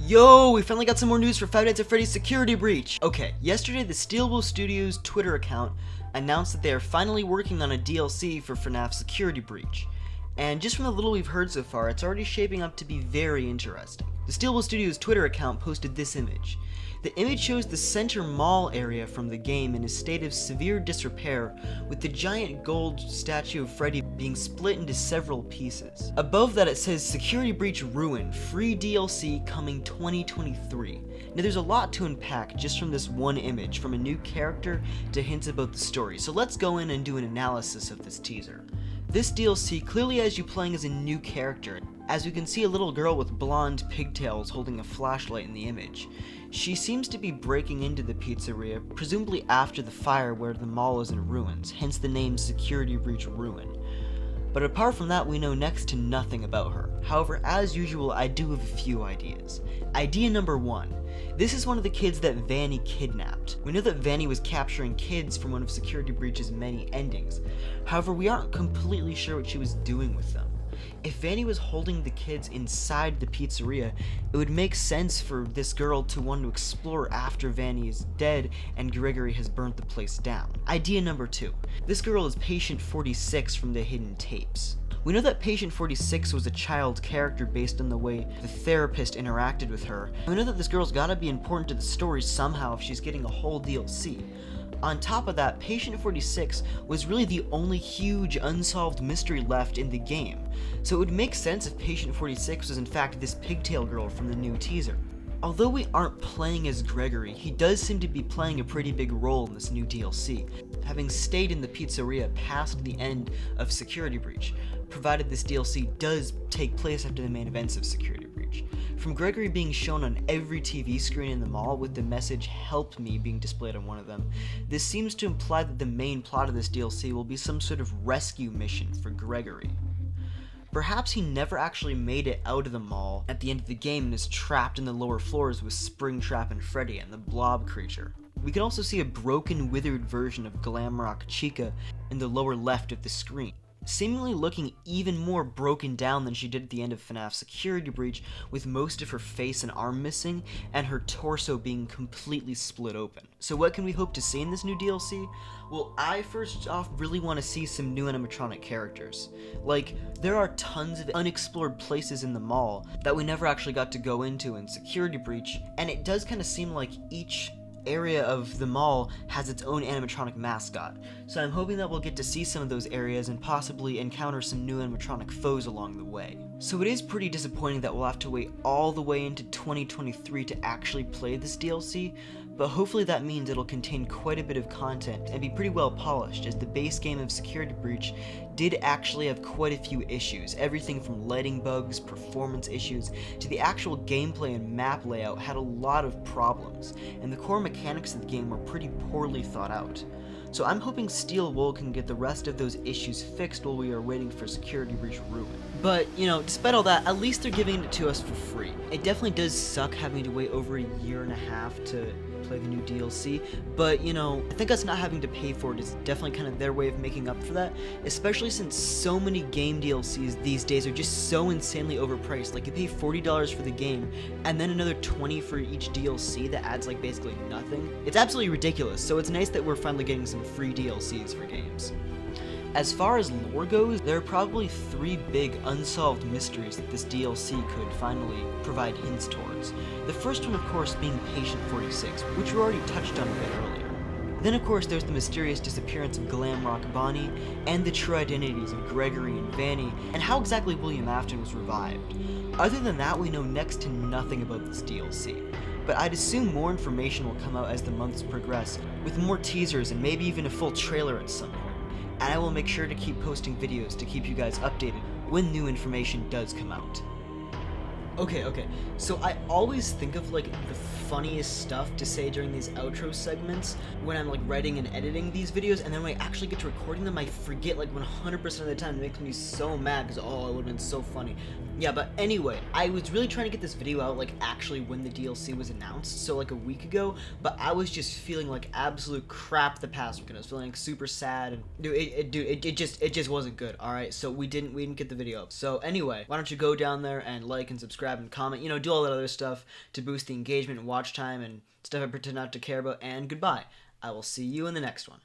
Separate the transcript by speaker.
Speaker 1: Yo, we finally got some more news for 5 Nights at Freddy's security breach. Okay, yesterday the Steelable Studios Twitter account announced that they are finally working on a DLC for FNAF security breach. And just from the little we've heard so far, it's already shaping up to be very interesting. The Steelable Studios Twitter account posted this image. The image shows the center mall area from the game in a state of severe disrepair, with the giant gold statue of Freddy being split into several pieces. Above that it says Security Breach Ruin, free DLC coming 2023. Now there's a lot to unpack just from this one image, from a new character to hints about the story, so let's go in and do an analysis of this teaser. This DLC clearly has you playing as a new character, as we can see a little girl with blonde pigtails holding a flashlight in the image. She seems to be breaking into the pizzeria, presumably after the fire where the mall is in ruins, hence the name Security Breach Ruin. But apart from that, we know next to nothing about her. However, as usual, I do have a few ideas. Idea number 1. This is one of the kids that Vanny kidnapped. We know that Vanny was capturing kids from one of Security Breach's many endings. However, we aren't completely sure what she was doing with them. If Vanny was holding the kids inside the pizzeria, it would make sense for this girl to want to explore after Vanny is dead and Gregory has burnt the place down. Idea number 2. This girl is Patient 46 from the Hidden Tapes. We know that Patient 46 was a child character based on the way the therapist interacted with her. We know that this girl's gotta be important to the story somehow if she's getting a whole DLC. On top of that, Patient 46 was really the only huge unsolved mystery left in the game, so it would make sense if Patient 46 was in fact this pigtail girl from the new teaser. Although we aren't playing as Gregory, he does seem to be playing a pretty big role in this new DLC, having stayed in the pizzeria past the end of Security Breach, provided this DLC does take place after the main events of Security Breach. From Gregory being shown on every TV screen in the mall with the message "Help Me" being displayed on one of them, this seems to imply that the main plot of this DLC will be some sort of rescue mission for Gregory. Perhaps he never actually made it out of the mall at the end of the game and is trapped in the lower floors with Springtrap and Freddy and the blob creature. We can also see a broken, withered version of Glamrock Chica in the lower left of the screen, seemingly looking even more broken down than she did at the end of FNAF Security Breach, with most of her face and arm missing, and her torso being completely split open. So what can we hope to see in this new DLC? Well, I first off really want to see some new animatronic characters. Like, there are tons of unexplored places in the mall that we never actually got to go into in Security Breach, and it does kind of seem like each area of the mall has its own animatronic mascot, so I'm hoping that we'll get to see some of those areas and possibly encounter some new animatronic foes along the way. So it is pretty disappointing that we'll have to wait all the way into 2023 to actually play this DLC, but hopefully that means it'll contain quite a bit of content and be pretty well polished, as the base game of Security Breach did actually have quite a few issues. Everything from lighting bugs, performance issues, to the actual gameplay and map layout had a lot of problems, and the core mechanics of the game were pretty poorly thought out. So I'm hoping Steel Wool can get the rest of those issues fixed while we are waiting for Security Breach Ruin. But, you know, despite all that, at least they're giving it to us for free. It definitely does suck having to wait over a year and a half to play the new DLC, but you know, I think us not having to pay for it is definitely kind of their way of making up for that, especially since so many game DLCs these days are just so insanely overpriced. Like, you pay $40 for the game and then another $20 for each DLC that adds like basically nothing. It's absolutely ridiculous, so it's nice that we're finally getting some free DLCs for games. As far as lore goes, there are probably 3 big unsolved mysteries that this DLC could finally provide hints towards. The first one, of course, being Patient 46, which we already touched on a bit earlier. Then, of course, there's the mysterious disappearance of Glamrock Bonnie, and the true identities of Gregory and Vanny, and how exactly William Afton was revived. Other than that, we know next to nothing about this DLC. But I'd assume more information will come out as the months progress, with more teasers and maybe even a full trailer at some point. And I will make sure to keep posting videos to keep you guys updated when new information does come out. Okay, so I always think of like the funniest stuff to say during these outro segments when I'm like writing and editing these videos, and then when I actually get to recording them, I forget like 100% of the time. It makes me so mad because, oh, it would have been so funny. Yeah, but anyway, I was really trying to get this video out like actually when the DLC was announced, so like a week ago, but I was just feeling like absolute crap the past week, and I was feeling like super sad, and it just wasn't good. All right, so we didn't get the video up. So anyway, why don't you go down there and like and subscribe subscribe, and comment. You know, do all that other stuff to boost the engagement and watch time and stuff I pretend not to care about. And goodbye. I will see you in the next one.